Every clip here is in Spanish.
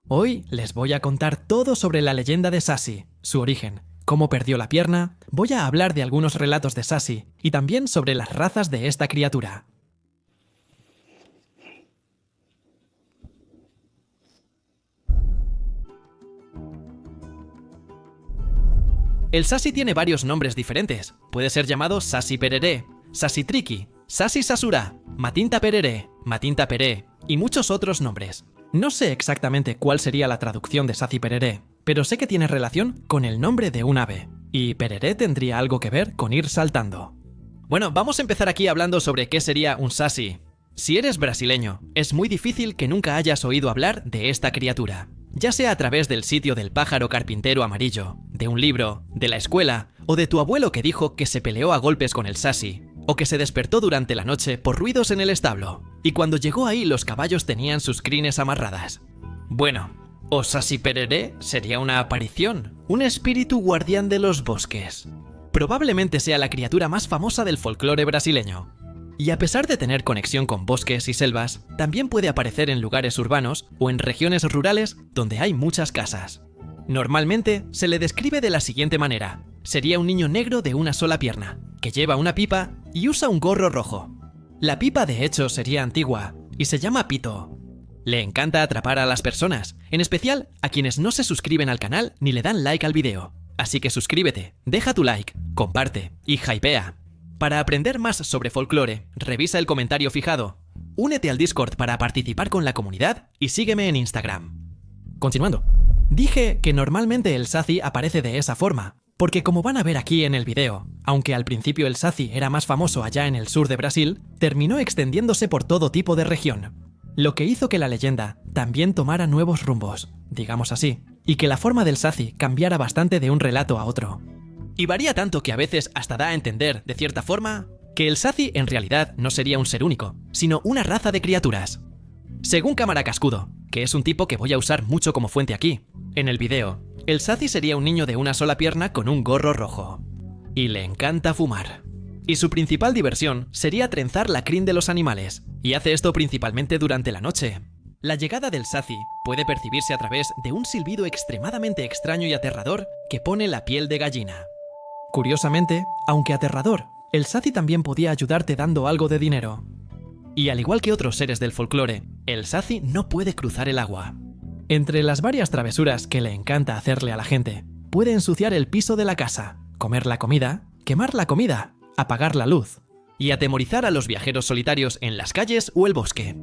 Hoy les voy a contar todo sobre la leyenda de Sassy, su origen, cómo perdió la pierna, voy a hablar de algunos relatos de Sassy y también sobre las razas de esta criatura. El Sassy tiene varios nombres diferentes. Puede ser llamado Sassy Pereré, Sassy Triqui, Sassy Sasura, Matinta Pereré, Matinta Peré y muchos otros nombres. No sé exactamente cuál sería la traducción de Sassy Pereré, pero sé que tiene relación con el nombre de un ave, y Pereré tendría algo que ver con ir saltando. Bueno, vamos a empezar aquí hablando sobre qué sería un Sassy. Si eres brasileño, es muy difícil que nunca hayas oído hablar de esta criatura. Ya sea a través del sitio del pájaro carpintero amarillo, de un libro, de la escuela, o de tu abuelo que dijo que se peleó a golpes con el Sassy, o que se despertó durante la noche por ruidos en el establo, y cuando llegó ahí los caballos tenían sus crines amarradas. Bueno, o Sassy Pereré sería una aparición, un espíritu guardián de los bosques. Probablemente sea la criatura más famosa del folclore brasileño. Y a pesar de tener conexión con bosques y selvas, también puede aparecer en lugares urbanos o en regiones rurales donde hay muchas casas. Normalmente se le describe de la siguiente manera. Sería un niño negro de una sola pierna, que lleva una pipa y usa un gorro rojo. La pipa de hecho sería antigua y se llama pito. Le encanta atrapar a las personas, en especial a quienes no se suscriben al canal ni le dan like al video. Así que suscríbete, deja tu like, comparte y hypea. Para aprender más sobre folclore, revisa el comentario fijado, únete al Discord para participar con la comunidad y sígueme en Instagram. Continuando. Dije que normalmente el Sassy aparece de esa forma, porque como van a ver aquí en el video, aunque al principio el Sassy era más famoso allá en el sur de Brasil, terminó extendiéndose por todo tipo de región, lo que hizo que la leyenda también tomara nuevos rumbos, digamos así, y que la forma del Sassy cambiara bastante de un relato a otro. Y varía tanto que a veces hasta da a entender, de cierta forma, que el Sassy en realidad no sería un ser único, sino una raza de criaturas. Según Cámara Cascudo, que es un tipo que voy a usar mucho como fuente aquí, en el video, el Sassy sería un niño de una sola pierna con un gorro rojo. Y le encanta fumar. Y su principal diversión sería trenzar la crin de los animales, y hace esto principalmente durante la noche. La llegada del Sassy puede percibirse a través de un silbido extremadamente extraño y aterrador que pone la piel de gallina. Curiosamente, aunque aterrador, el Sassy también podía ayudarte dando algo de dinero. Y al igual que otros seres del folclore, el Sassy no puede cruzar el agua. Entre las varias travesuras que le encanta hacerle a la gente, puede ensuciar el piso de la casa, comer la comida, quemar la comida, apagar la luz y atemorizar a los viajeros solitarios en las calles o el bosque.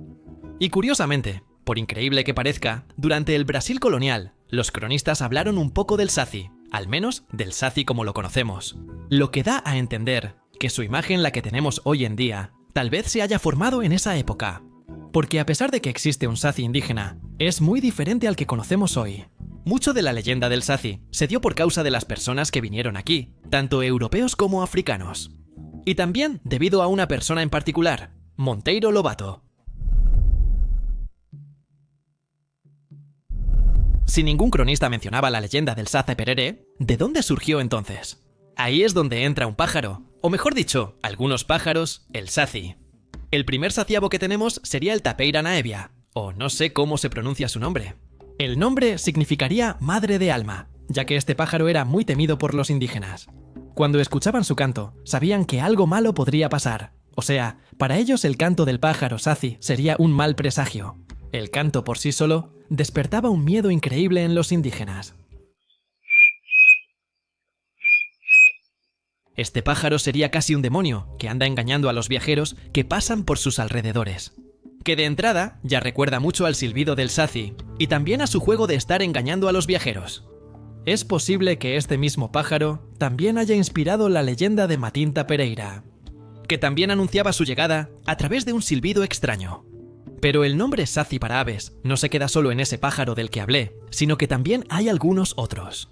Y curiosamente, por increíble que parezca, durante el Brasil colonial, los cronistas hablaron un poco del Sassy, al menos del Sassy como lo conocemos, lo que da a entender que su imagen, la que tenemos hoy en día, tal vez se haya formado en esa época. Porque a pesar de que existe un Sassy indígena, es muy diferente al que conocemos hoy. Mucho de la leyenda del Sassy se dio por causa de las personas que vinieron aquí, tanto europeos como africanos. Y también debido a una persona en particular, Monteiro Lobato. Si ningún cronista mencionaba la leyenda del Sassy Pereré, ¿de dónde surgió entonces? Ahí es donde entra un pájaro, o mejor dicho, algunos pájaros, el Sassy. El primer saciabo que tenemos sería el Tapeira naevia, o no sé cómo se pronuncia su nombre. El nombre significaría madre de alma, ya que este pájaro era muy temido por los indígenas. Cuando escuchaban su canto, sabían que algo malo podría pasar. O sea, para ellos el canto del pájaro Sassy sería un mal presagio. El canto por sí solo despertaba un miedo increíble en los indígenas. Este pájaro sería casi un demonio que anda engañando a los viajeros que pasan por sus alrededores. Que de entrada ya recuerda mucho al silbido del Sassy y también a su juego de estar engañando a los viajeros. Es posible que este mismo pájaro también haya inspirado la leyenda de Matinta Pereira, que también anunciaba su llegada a través de un silbido extraño. Pero el nombre Sassy para aves no se queda solo en ese pájaro del que hablé, sino que también hay algunos otros.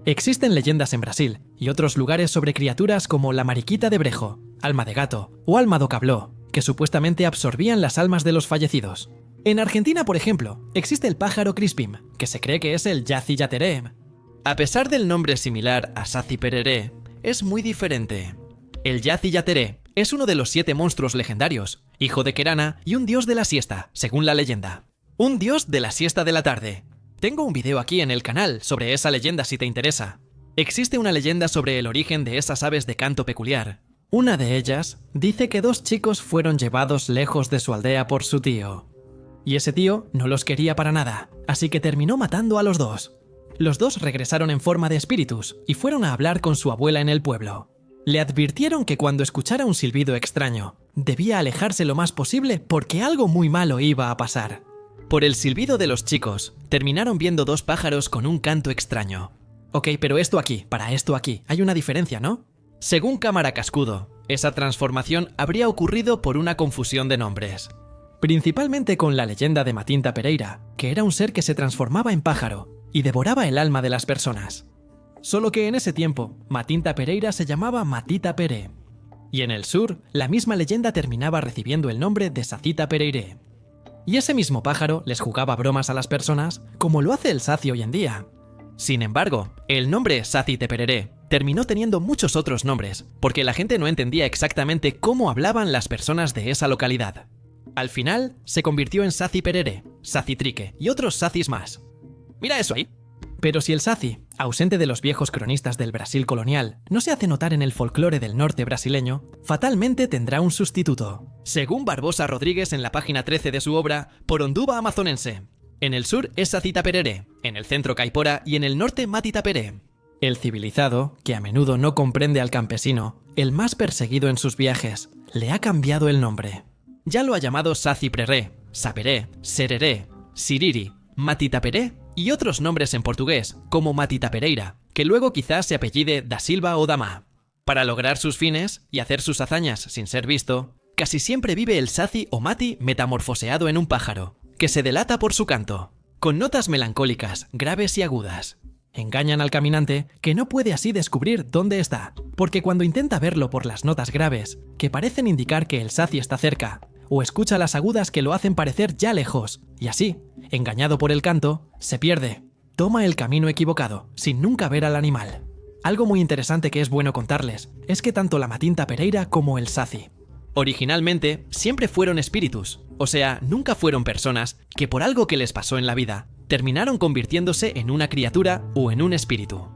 Existen leyendas en Brasil y otros lugares sobre criaturas como la mariquita de Brejo, alma de gato o alma do cabló, que supuestamente absorbían las almas de los fallecidos. En Argentina, por ejemplo, existe el pájaro Crispim, que se cree que es el Yazi Yateré. A pesar del nombre similar a Sassy Pereré, es muy diferente. El Yazi Yateré es uno de los 7 monstruos legendarios, hijo de Kerana y un dios de la siesta, según la leyenda. Un dios de la siesta de la tarde. Tengo un video aquí en el canal sobre esa leyenda si te interesa. Existe una leyenda sobre el origen de esas aves de canto peculiar. Una de ellas dice que 2 chicos fueron llevados lejos de su aldea por su tío. Y ese tío no los quería para nada, así que terminó matando a los 2. Los 2 regresaron en forma de espíritus y fueron a hablar con su abuela en el pueblo. Le advirtieron que cuando escuchara un silbido extraño, debía alejarse lo más posible porque algo muy malo iba a pasar. Por el silbido de los chicos, terminaron viendo 2 pájaros con un canto extraño. Ok, pero para esto aquí, hay una diferencia, ¿no? Según Cámara Cascudo, esa transformación habría ocurrido por una confusión de nombres. Principalmente con la leyenda de Matinta Pereira, que era un ser que se transformaba en pájaro y devoraba el alma de las personas. Solo que en ese tiempo, Matinta Pereira se llamaba Matita Peré. Y en el sur, la misma leyenda terminaba recibiendo el nombre de Sacita Pereiré. Y ese mismo pájaro les jugaba bromas a las personas, como lo hace el Saci hoy en día. Sin embargo, el nombre Saci te Pereré terminó teniendo muchos otros nombres, porque la gente no entendía exactamente cómo hablaban las personas de esa localidad. Al final, se convirtió en Saci Pereré, Saci Trique y otros Sacis más. ¡Mira eso ahí! Pero si el Saci, ausente de los viejos cronistas del Brasil colonial, no se hace notar en el folclore del norte brasileño, fatalmente tendrá un sustituto. Según Barbosa Rodríguez en la página 13 de su obra Poronduba Amazonense. En el sur es Sacita Pereré, en el centro Caipora y en el norte Matita Peré. El civilizado, que a menudo no comprende al campesino, el más perseguido en sus viajes, le ha cambiado el nombre. Ya lo ha llamado Saci Pereré, Saperé, Sereré, Siriri, Matita Peré y otros nombres en portugués, como Matita Pereira, que luego quizás se apellide da Silva o Dama. Para lograr sus fines y hacer sus hazañas sin ser visto, casi siempre vive el Saci o Mati metamorfoseado en un pájaro, que se delata por su canto, con notas melancólicas, graves y agudas. Engañan al caminante, que no puede así descubrir dónde está, porque cuando intenta verlo por las notas graves, que parecen indicar que el Saci está cerca, o escucha las agudas que lo hacen parecer ya lejos, y así, engañado por el canto, se pierde. Toma el camino equivocado, sin nunca ver al animal. Algo muy interesante que es bueno contarles, es que tanto la Matinta Pereira como el Saci originalmente siempre fueron espíritus, o sea, nunca fueron personas que por algo que les pasó en la vida, terminaron convirtiéndose en una criatura o en un espíritu.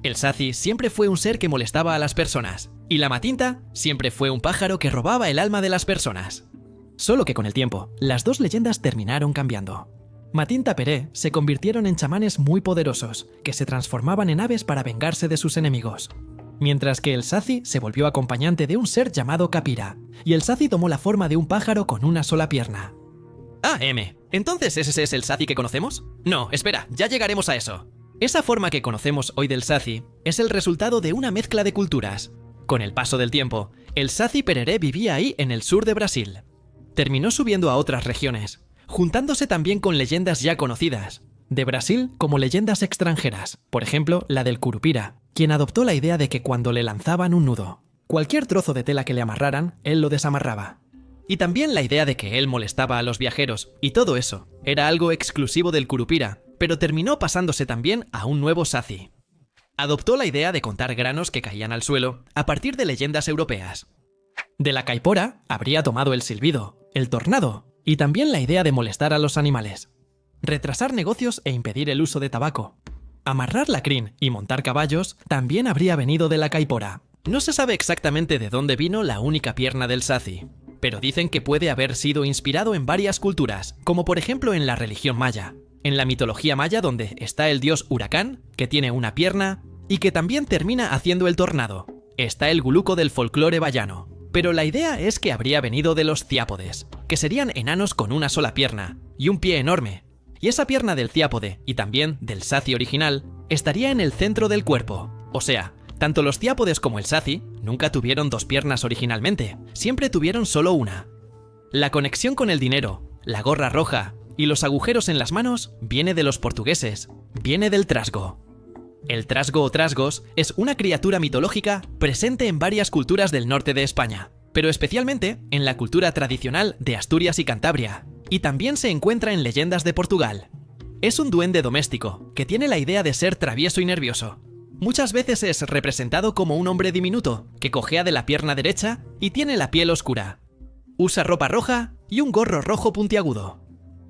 El Saci siempre fue un ser que molestaba a las personas, y la Matinta siempre fue un pájaro que robaba el alma de las personas. Solo que con el tiempo, las 2 leyendas terminaron cambiando. Matinta Peré se convirtieron en chamanes muy poderosos, que se transformaban en aves para vengarse de sus enemigos. Mientras que el Saci se volvió acompañante de un ser llamado Capira, y el Saci tomó la forma de un pájaro con una sola pierna. Ah, ¿entonces ese es el Saci que conocemos? No, espera, ya llegaremos a eso. Esa forma que conocemos hoy del Saci es el resultado de una mezcla de culturas. Con el paso del tiempo, el Saci Pereré vivía ahí en el sur de Brasil. Terminó subiendo a otras regiones, juntándose también con leyendas ya conocidas, de Brasil como leyendas extranjeras, por ejemplo la del Curupira, quien adoptó la idea de que cuando le lanzaban un nudo, cualquier trozo de tela que le amarraran, él lo desamarraba. Y también la idea de que él molestaba a los viajeros, y todo eso era algo exclusivo del Curupira, pero terminó pasándose también a un nuevo Saci. Adoptó la idea de contar granos que caían al suelo a partir de leyendas europeas. De la Caipora habría tomado el silbido, el tornado, y también la idea de molestar a los animales. Retrasar negocios e impedir el uso de tabaco. Amarrar la crin y montar caballos también habría venido de la Caipora. No se sabe exactamente de dónde vino la única pierna del Saci, pero dicen que puede haber sido inspirado en varias culturas, como por ejemplo en la religión maya. En la mitología maya, donde está el dios Huracán, que tiene una pierna, y que también termina haciendo el tornado. Está el guluco del folclore bayano. Pero la idea es que habría venido de los ciápodes, que serían enanos con una sola pierna, y un pie enorme. Y esa pierna del ciápode, y también del Saci original, estaría en el centro del cuerpo. O sea, tanto los ciápodes como el Saci nunca tuvieron 2 piernas originalmente, siempre tuvieron solo una. La conexión con el dinero, la gorra roja y los agujeros en las manos viene de los portugueses, viene del trasgo. El trasgo o trasgos es una criatura mitológica presente en varias culturas del norte de España, pero especialmente en la cultura tradicional de Asturias y Cantabria, y también se encuentra en leyendas de Portugal. Es un duende doméstico que tiene la idea de ser travieso y nervioso. Muchas veces es representado como un hombre diminuto que cojea de la pierna derecha y tiene la piel oscura. Usa ropa roja y un gorro rojo puntiagudo.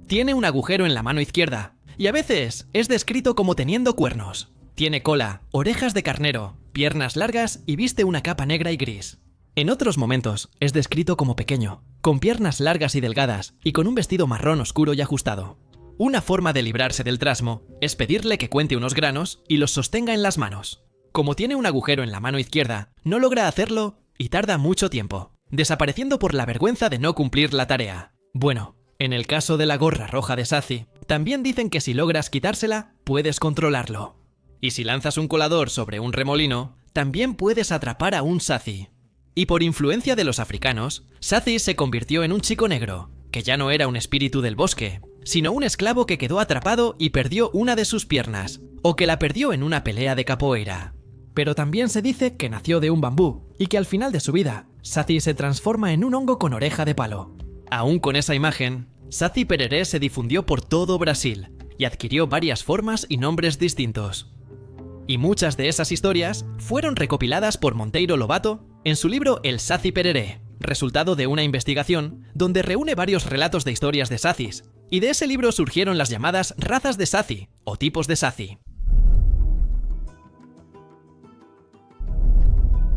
Tiene un agujero en la mano izquierda y a veces es descrito como teniendo cuernos. Tiene cola, orejas de carnero, piernas largas y viste una capa negra y gris. En otros momentos es descrito como pequeño, con piernas largas y delgadas y con un vestido marrón oscuro y ajustado. Una forma de librarse del trasmo es pedirle que cuente unos granos y los sostenga en las manos. Como tiene un agujero en la mano izquierda, no logra hacerlo y tarda mucho tiempo, desapareciendo por la vergüenza de no cumplir la tarea. Bueno, en el caso de la gorra roja de Saci, también dicen que si logras quitársela, puedes controlarlo. Y si lanzas un colador sobre un remolino, también puedes atrapar a un Saci. Y por influencia de los africanos, Saci se convirtió en un chico negro, que ya no era un espíritu del bosque, sino un esclavo que quedó atrapado y perdió una de sus piernas, o que la perdió en una pelea de capoeira. Pero también se dice que nació de un bambú, y que al final de su vida, Saci se transforma en un hongo con oreja de palo. Aún con esa imagen, Saci Pereré se difundió por todo Brasil, y adquirió varias formas y nombres distintos. Y muchas de esas historias fueron recopiladas por Monteiro Lobato en su libro El Saci Pereré, resultado de una investigación donde reúne varios relatos de historias de Sacis, y de ese libro surgieron las llamadas razas de Saci o tipos de Saci.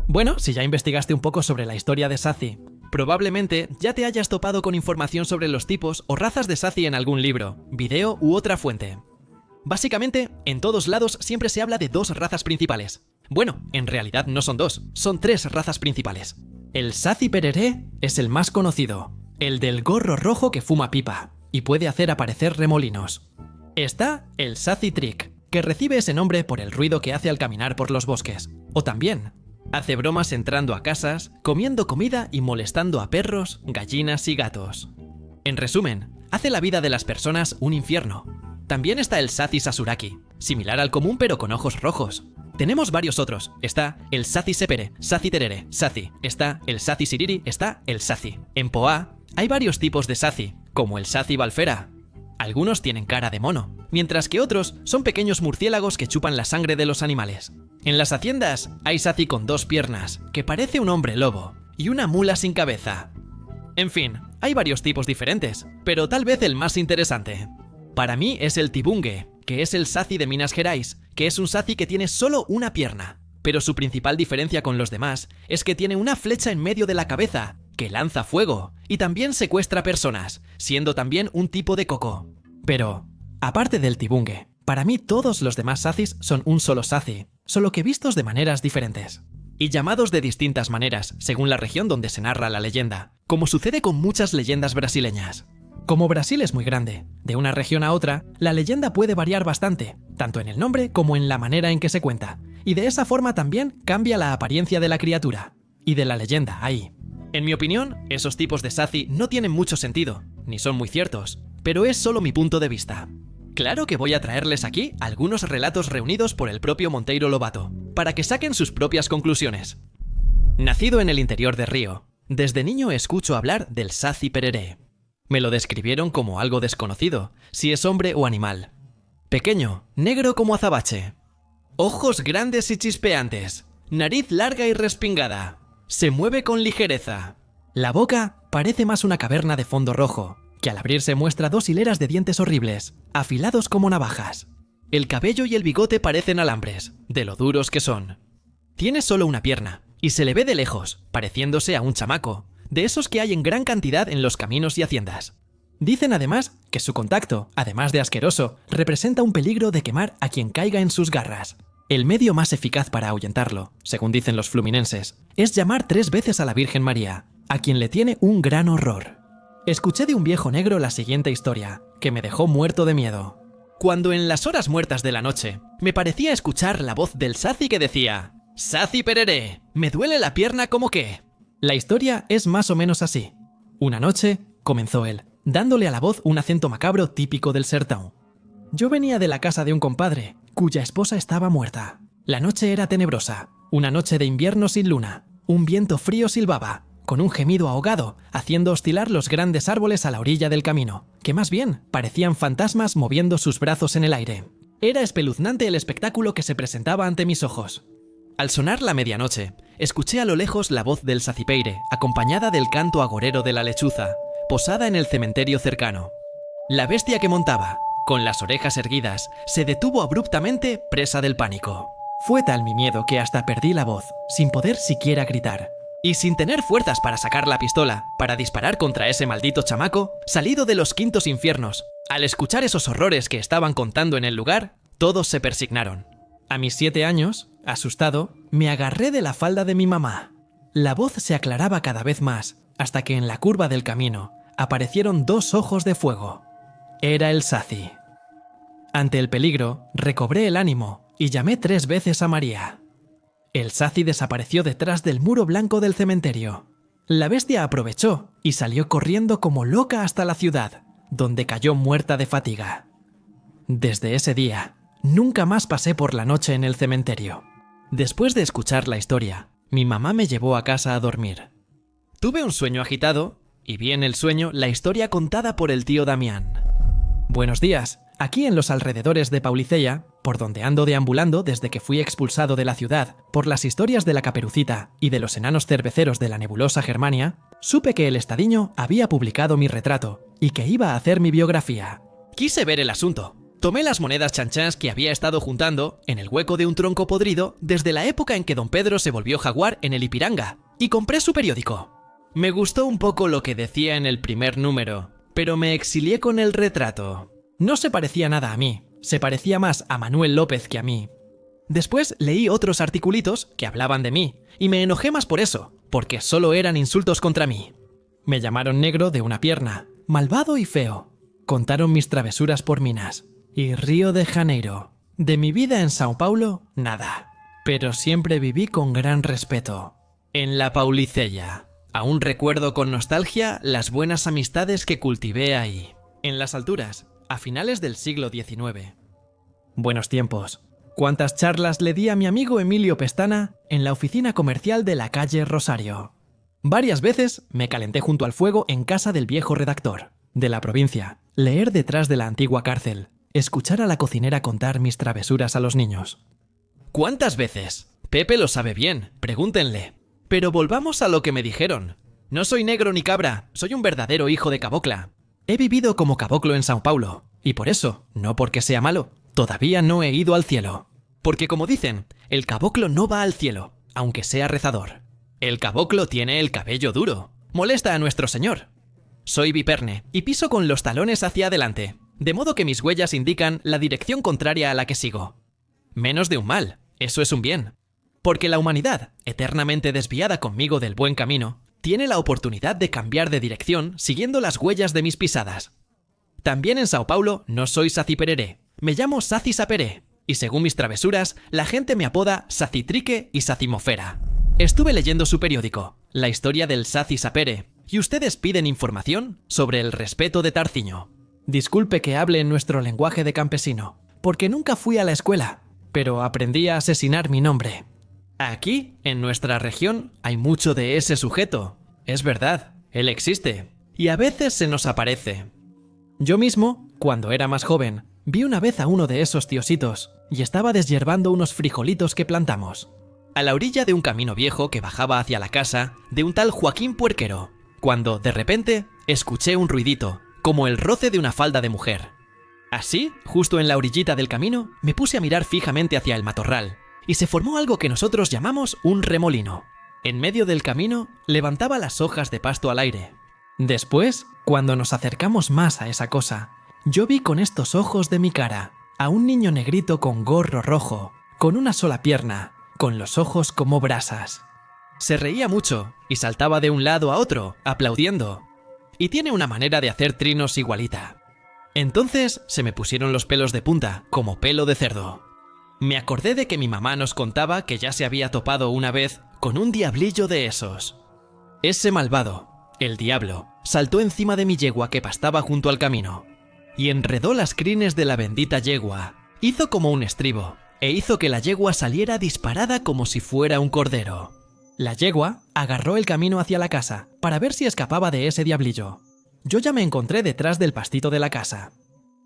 Bueno, si ya investigaste un poco sobre la historia de Saci, probablemente ya te hayas topado con información sobre los tipos o razas de Saci en algún libro, video u otra fuente. Básicamente, en todos lados siempre se habla de dos razas principales. Bueno, en realidad no son dos, son tres razas principales. El Saci Pereré es el más conocido, el del gorro rojo que fuma pipa y puede hacer aparecer remolinos. Está el Saci Trick, que recibe ese nombre por el ruido que hace al caminar por los bosques. O también, hace bromas entrando a casas, comiendo comida y molestando a perros, gallinas y gatos. En resumen, hace la vida de las personas un infierno. También está el Saci Sasuraki, similar al común pero con ojos rojos. Tenemos varios otros. Está el Saci Sepere, Saci Terere, Saci. Está el Saci Siriri, está el Saci. En Poá hay varios tipos de Saci, como el Saci Balfera. Algunos tienen cara de mono, mientras que otros son pequeños murciélagos que chupan la sangre de los animales. En las haciendas hay Saci con dos piernas, que parece un hombre lobo, y una mula sin cabeza. En fin, hay varios tipos diferentes, pero tal vez el más interesante. Para mí es el Tibungue, que es el Saci de Minas Gerais, que es un Saci que tiene solo una pierna. Pero su principal diferencia con los demás es que tiene una flecha en medio de la cabeza, que lanza fuego, y también secuestra personas, siendo también un tipo de coco. Pero, aparte del Tibungue, para mí todos los demás Sacis son un solo Saci, solo que vistos de maneras diferentes. Y llamados de distintas maneras, según la región donde se narra la leyenda, como sucede con muchas leyendas brasileñas. Como Brasil es muy grande, de una región a otra, la leyenda puede variar bastante, tanto en el nombre como en la manera en que se cuenta, y de esa forma también cambia la apariencia de la criatura, y de la leyenda ahí. En mi opinión, esos tipos de Saci no tienen mucho sentido, ni son muy ciertos, pero es solo mi punto de vista. Claro que voy a traerles aquí algunos relatos reunidos por el propio Monteiro Lobato, para que saquen sus propias conclusiones. Nacido en el interior de Río, desde niño escucho hablar del Saci Pereré. Me lo describieron como algo desconocido, si es hombre o animal. Pequeño, negro como azabache. Ojos grandes y chispeantes. Nariz larga y respingada. Se mueve con ligereza. La boca parece más una caverna de fondo rojo, que al abrirse muestra dos hileras de dientes horribles, afilados como navajas. El cabello y el bigote parecen alambres, de lo duros que son. Tiene solo una pierna, y se le ve de lejos, pareciéndose a un chamaco, de esos que hay en gran cantidad en los caminos y haciendas. Dicen además que su contacto, además de asqueroso, representa un peligro de quemar a quien caiga en sus garras. El medio más eficaz para ahuyentarlo, según dicen los fluminenses, es llamar 3 veces a la Virgen María, a quien le tiene un gran horror. Escuché de un viejo negro la siguiente historia, que me dejó muerto de miedo. Cuando en las horas muertas de la noche, me parecía escuchar la voz del Saci que decía: «Saci Pereré, me duele la pierna como que». La historia es más o menos así. Una noche, comenzó él, dándole a la voz un acento macabro típico del sertão. Yo venía de la casa de un compadre, cuya esposa estaba muerta. La noche era tenebrosa, una noche de invierno sin luna. Un viento frío silbaba, con un gemido ahogado, haciendo oscilar los grandes árboles a la orilla del camino, que más bien parecían fantasmas moviendo sus brazos en el aire. Era espeluznante el espectáculo que se presentaba ante mis ojos. Al sonar la medianoche, escuché a lo lejos la voz del sacipeire, acompañada del canto agorero de la lechuza, posada en el cementerio cercano. La bestia que montaba, Con las orejas erguidas, se detuvo abruptamente, presa del pánico. Fue tal mi miedo que hasta perdí la voz, sin poder siquiera gritar. Y sin tener fuerzas para sacar la pistola, para disparar contra ese maldito chamaco, salido de los quintos infiernos, al escuchar esos horrores que estaban contando en el lugar, todos se persignaron. A mis 7 años, asustado, me agarré de la falda de mi mamá. La voz se aclaraba cada vez más, hasta que en la curva del camino aparecieron 2 ojos de fuego. Era el Saci. Ante el peligro, recobré el ánimo y llamé 3 veces a María. El Saci desapareció detrás del muro blanco del cementerio. La bestia aprovechó y salió corriendo como loca hasta la ciudad, donde cayó muerta de fatiga. Desde ese día, nunca más pasé por la noche en el cementerio. Después de escuchar la historia, mi mamá me llevó a casa a dormir. Tuve un sueño agitado y vi en el sueño la historia contada por el tío Damián. Buenos días. Aquí en los alrededores de Paulicella, por donde ando deambulando desde que fui expulsado de la ciudad por las historias de la Caperucita y de los enanos cerveceros de la nebulosa Germania, supe que el Estadiño había publicado mi retrato y que iba a hacer mi biografía. Quise ver el asunto. Tomé las monedas chanchás que había estado juntando en el hueco de un tronco podrido desde la época en que don Pedro se volvió jaguar en el Ipiranga y compré su periódico. Me gustó un poco lo que decía en el primer número, pero me exilié con el retrato. No se parecía nada a mí, se parecía más a Manuel López que a mí. Después leí otros articulitos que hablaban de mí, y me enojé más por eso, porque solo eran insultos contra mí. Me llamaron negro de una pierna, malvado y feo. Contaron mis travesuras por Minas. Y Río de Janeiro. De mi vida en Sao Paulo, nada. Pero siempre viví con gran respeto. En la Paulicella. Aún recuerdo con nostalgia las buenas amistades que cultivé ahí. En las alturas, a finales del siglo XIX. Buenos tiempos. Cuántas charlas le di a mi amigo Emilio Pestana en la oficina comercial de la calle Rosario. Varias veces me calenté junto al fuego en casa del viejo redactor de la provincia, leer detrás de la antigua cárcel, escuchar a la cocinera contar mis travesuras a los niños. ¿Cuántas veces? Pepe lo sabe bien, pregúntenle. Pero volvamos a lo que me dijeron. No soy negro ni cabra, soy un verdadero hijo de cabocla. He vivido como caboclo en Sao Paulo, y por eso, no porque sea malo, todavía no he ido al cielo. Porque como dicen, el caboclo no va al cielo, aunque sea rezador. El caboclo tiene el cabello duro, molesta a nuestro señor. Soy biperne y piso con los talones hacia adelante, de modo que mis huellas indican la dirección contraria a la que sigo. Menos de un mal, eso es un bien. Porque la humanidad, eternamente desviada conmigo del buen camino, tiene la oportunidad de cambiar de dirección siguiendo las huellas de mis pisadas. También en Sao Paulo no soy Saci Pereré, me llamo Saci Saperé, y según mis travesuras, la gente me apoda Sacitrique y Sacimofera. Estuve leyendo su periódico, la historia del Saci Sapere, y ustedes piden información sobre el respeto de Tarciño. Disculpe que hable en nuestro lenguaje de campesino, porque nunca fui a la escuela, pero aprendí a asesinar mi nombre. Aquí, en nuestra región, hay mucho de ese sujeto. Es verdad, él existe. Y a veces se nos aparece. Yo mismo, cuando era más joven, vi una vez a uno de esos tiositos y estaba deshiervando unos frijolitos que plantamos. A la orilla de un camino viejo que bajaba hacia la casa de un tal Joaquín Puerquero, cuando, de repente, escuché un ruidito, como el roce de una falda de mujer. Así, justo en la orillita del camino, me puse a mirar fijamente hacia el matorral. Y se formó algo que nosotros llamamos un remolino. En medio del camino, levantaba las hojas de pasto al aire. Después, cuando nos acercamos más a esa cosa, yo vi con estos ojos de mi cara a un niño negrito con gorro rojo, con una sola pierna, con los ojos como brasas. Se reía mucho y saltaba de un lado a otro, aplaudiendo. Y tiene una manera de hacer trinos igualita. Entonces se me pusieron los pelos de punta, como pelo de cerdo. Me acordé de que mi mamá nos contaba que ya se había topado una vez con un diablillo de esos. Ese malvado, el diablo, saltó encima de mi yegua que pastaba junto al camino y enredó las crines de la bendita yegua. Hizo como un estribo e hizo que la yegua saliera disparada como si fuera un cordero. La yegua agarró el camino hacia la casa para ver si escapaba de ese diablillo. Yo ya me encontré detrás del pastito de la casa.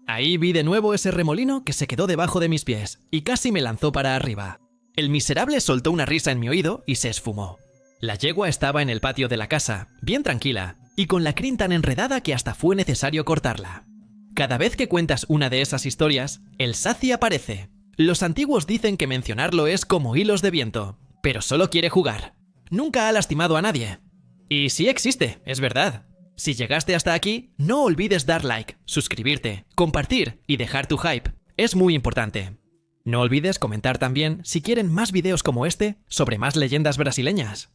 Ahí vi de nuevo ese remolino que se quedó debajo de mis pies y casi me lanzó para arriba. El miserable soltó una risa en mi oído y se esfumó. La yegua estaba en el patio de la casa, bien tranquila, y con la crin tan enredada que hasta fue necesario cortarla. Cada vez que cuentas una de esas historias, el Saci aparece. Los antiguos dicen que mencionarlo es como hilos de viento, pero solo quiere jugar. Nunca ha lastimado a nadie. Y sí existe, es verdad. Si llegaste hasta aquí, no olvides dar like, suscribirte, compartir y dejar tu hype. Es muy importante. No olvides comentar también si quieren más videos como este sobre más leyendas brasileñas.